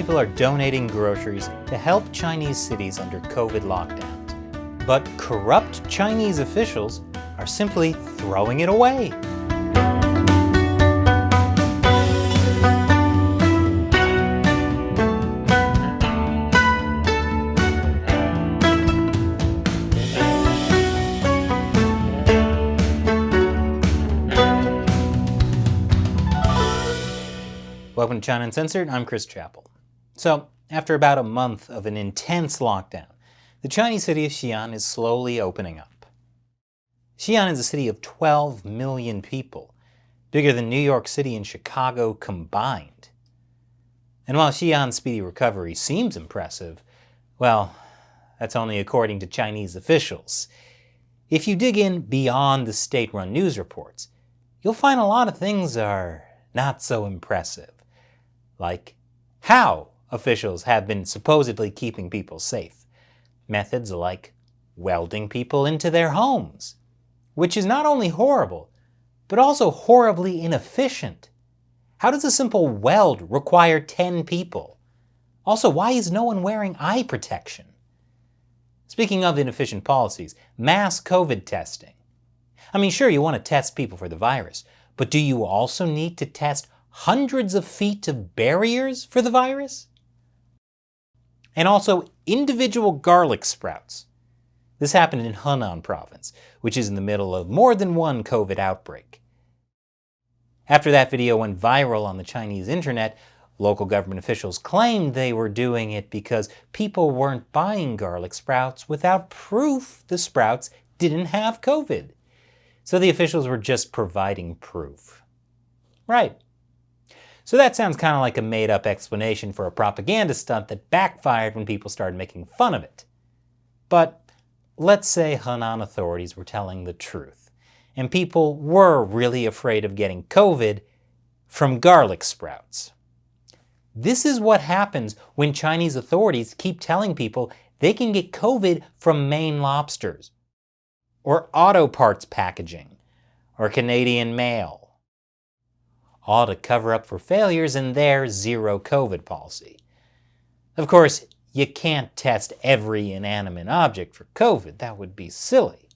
people are donating groceries to help Chinese cities under COVID lockdowns. But corrupt Chinese officials are simply throwing it away. Welcome to China Uncensored, I'm Chris Chappell. So, after about a month of an intense lockdown, the Chinese city of Xi'an is slowly opening up. Xi'an is a city of 12 million people, bigger than New York City and Chicago combined. And while Xi'an's speedy recovery seems impressive, well, that's only according to Chinese officials. If you dig in beyond the state-run news reports, you'll find a lot of things are not so impressive. Like how officials have been supposedly keeping people safe. Methods like welding people into their homes, which is not only horrible, but also horribly inefficient. How does a simple weld require 10 people? Also, why is no one wearing eye protection? Speaking of inefficient policies, mass COVID testing. I mean, sure, you want to test people for the virus, but do you also need to test hundreds of feet of barriers for the virus? And also individual garlic sprouts. This happened in Henan province, which is in the middle of more than one COVID outbreak. After that video went viral on the Chinese internet, local government officials claimed they were doing it because people weren't buying garlic sprouts without proof the sprouts didn't have COVID. So the officials were just providing proof. Right. So that sounds kind of like a made-up explanation for a propaganda stunt that backfired when people started making fun of it. But let's say Henan authorities were telling the truth, and people were really afraid of getting COVID from garlic sprouts. This is what happens when Chinese authorities keep telling people they can get COVID from Maine lobsters, or auto parts packaging, or Canadian mail, all to cover up for failures in their zero COVID policy. Of course, you can't test every inanimate object for COVID. That would be silly.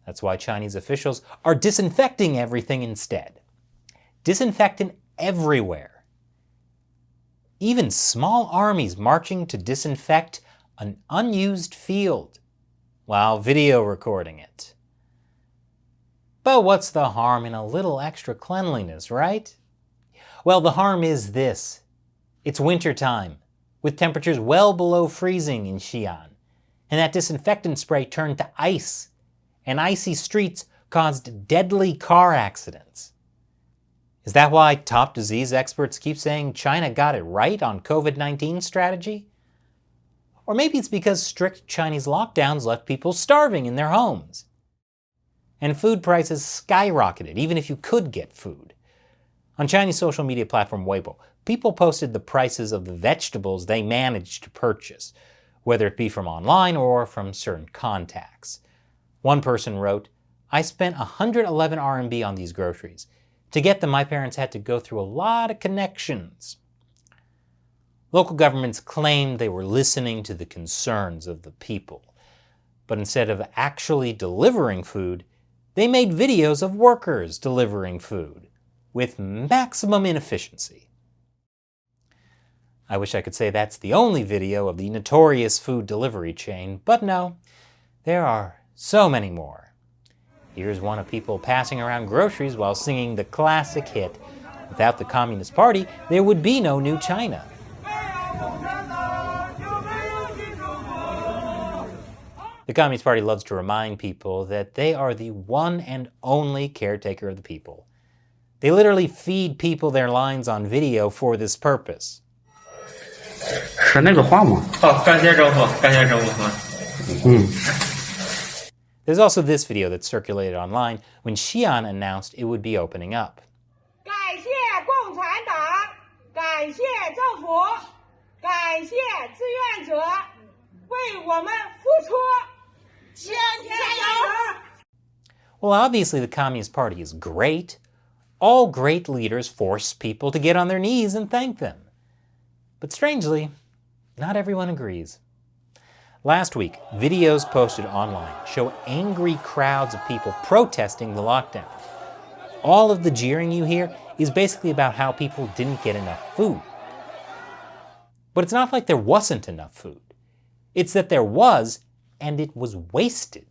That's why Chinese officials are disinfecting everything instead. Disinfectant everywhere. Even small armies marching to disinfect an unused field while video recording it. But what's the harm in a little extra cleanliness, right? Well, the harm is this. It's winter time, with temperatures well below freezing in Xi'an, and that disinfectant spray turned to ice, and icy streets caused deadly car accidents. Is that why top disease experts keep saying China got it right on COVID-19 strategy? Or maybe it's because strict Chinese lockdowns left people starving in their homes. And food prices skyrocketed, even if you could get food. On Chinese social media platform Weibo, people posted the prices of the vegetables they managed to purchase, whether it be from online or from certain contacts. One person wrote, "I spent 111 RMB on these groceries. To get them, my parents had to go through a lot of connections." Local governments claimed they were listening to the concerns of the people, but instead of actually delivering food, they made videos of workers delivering food with maximum inefficiency. I wish I could say that's the only video of the notorious food delivery chain, but no, there are so many more. Here's one of people passing around groceries while singing the classic hit, "Without the Communist Party, there would be no new China." The Communist Party loves to remind people that they are the one and only caretaker of the people. They literally feed people their lines on video for this purpose. 是那个话吗？好，感谢政府，感谢政府。There's also this video that circulated online when Xi'an announced it would be opening up. 感谢共产党，感谢政府，感谢志愿者为我们付出。加油！ Well, obviously the Communist Party is great. All great leaders force people to get on their knees and thank them. But strangely, not everyone agrees. Last week, videos posted online show angry crowds of people protesting the lockdown. All of the jeering you hear is basically about how people didn't get enough food. But it's not like there wasn't enough food. It's that there was, and it was wasted.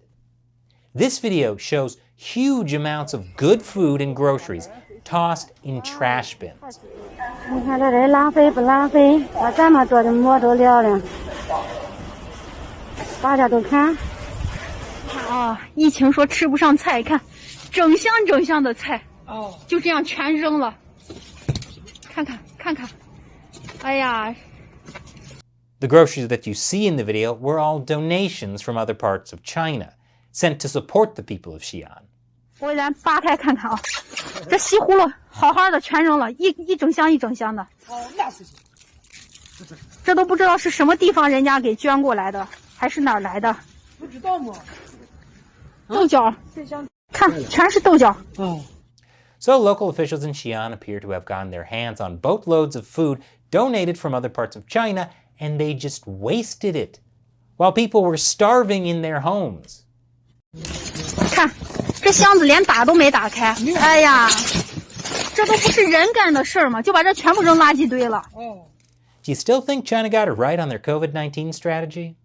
This video shows huge amounts of good food and groceries tossed in trash bins. 你看这人浪费不浪费？把这么多的馍都撂了，大家都看。啊，疫情说吃不上菜，看，整箱整箱的菜，就这样全扔了。看看，看看，哎呀。 The groceries that you see in the video were all donations from other parts of China, sent to support the people of Xi'an. 我咱扒开看看啊，这西葫芦好好的全扔了，一整箱一整箱的。哦，那是行。这都不知道是什么地方人家给捐过来的，还是哪儿来的？不知道吗？豆角，看全是豆角。哦。 So local officials in Xi'an appear to have gotten their hands on boatloads of food donated from other parts of China, and they just wasted it, while people were starving in their homes. 看，这箱子连打都没打开，哎呀，这都不是人干的事儿吗？就把这全部扔垃圾堆了。Do you still think China got it right on their COVID-19 strategy?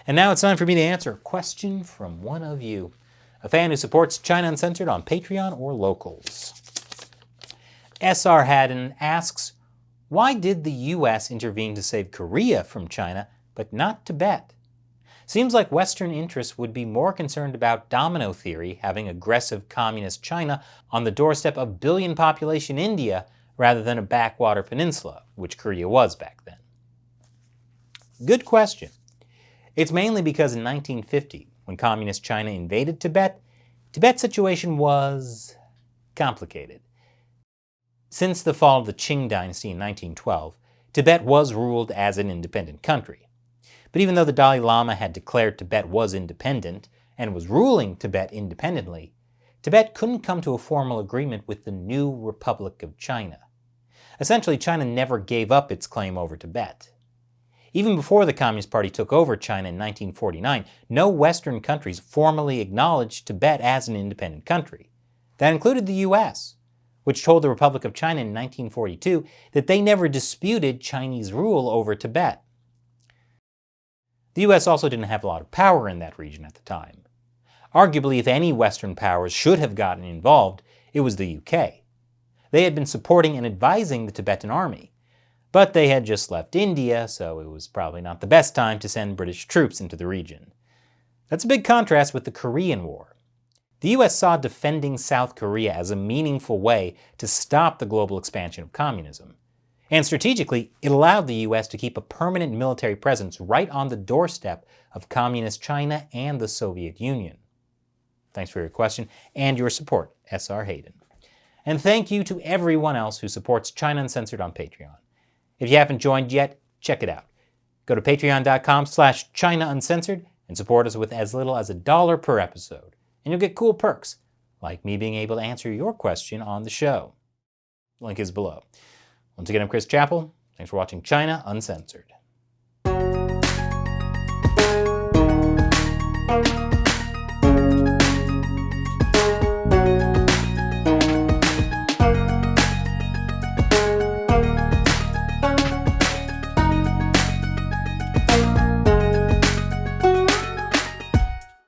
And now it's time for me to answer a question from one of you, a fan who supports China Uncensored on Patreon or Locals. SR Haddon asks, why did the US intervene to save Korea from China, but not Tibet? Seems like Western interests would be more concerned about domino theory, having aggressive communist China on the doorstep of billion-population India, rather than a backwater peninsula, which Korea was back then. Good question. It's mainly because in 1950, when communist China invaded Tibet, Tibet's situation was complicated. Since the fall of the Qing dynasty in 1912, Tibet was ruled as an independent country. But even though the Dalai Lama had declared Tibet was independent and was ruling Tibet independently, Tibet couldn't come to a formal agreement with the new Republic of China. Essentially, China never gave up its claim over Tibet. Even before the Communist Party took over China in 1949, no Western countries formally acknowledged Tibet as an independent country. That included the US, which told the Republic of China in 1942 that they never disputed Chinese rule over Tibet. The US also didn't have a lot of power in that region at the time. Arguably, if any Western powers should have gotten involved, it was the UK. They had been supporting and advising the Tibetan army, but they had just left India, so it was probably not the best time to send British troops into the region. That's a big contrast with the Korean War. The US saw defending South Korea as a meaningful way to stop the global expansion of communism. And strategically, it allowed the US to keep a permanent military presence right on the doorstep of communist China and the Soviet Union. Thanks for your question and your support, SR Hayden. And thank you to everyone else who supports China Uncensored on Patreon. If you haven't joined yet, check it out. Go to patreon.com/China Uncensored and support us with as little as $1 per episode. And you'll get cool perks, like me being able to answer your question on the show. Link is below. Once again, I'm Chris Chappell. Thanks for watching China Uncensored.